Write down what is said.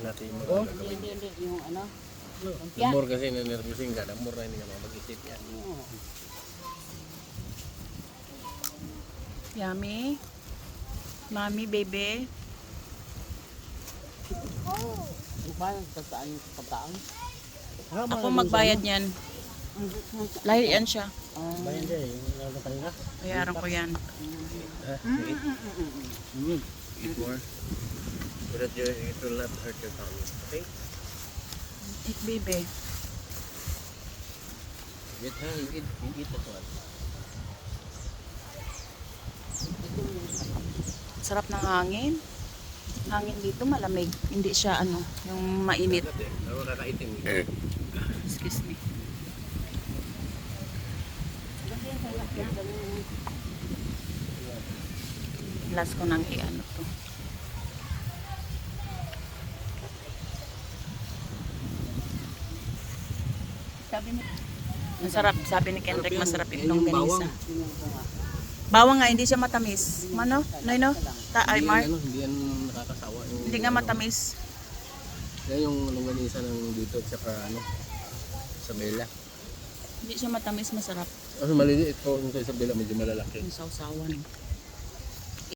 natin yung mga Oh? gagawin. Hindi, yung ano. Namor kasi nanervousin ka, namor na hindi ka mag-isip yan. Oo. Yummy. Mommy, baby. Ano ba yung tataan yung pagkaon? Ako magbayad niyan. Lahir yan siya. Bayan dyan eh, yung lalo kanina. Bayaran ko yan. Eat more. So that it will not hurt your tummy. Okay? Eat, baby. Eat, ha? You eat that one. Sarap ng hangin. Hangin dito malamig. Hindi siya ano, yung mainit. Ako kakaitim. Excuse me. Last ko nang i-ano to. Masarap, sabi ni Kendrick, masarap itong ganisa. Bawang nga, hindi siya matamis. Mano? Noy, no? Ay, Mark? Hindi yan nakakasawa. Hindi nga matamis. Yan yung longganisa ng dito at saka sa Bella. Hindi siya matamis, masarap. Kasi maliliit po yung sa Isabela, medyo malalaki. Yung sausawan.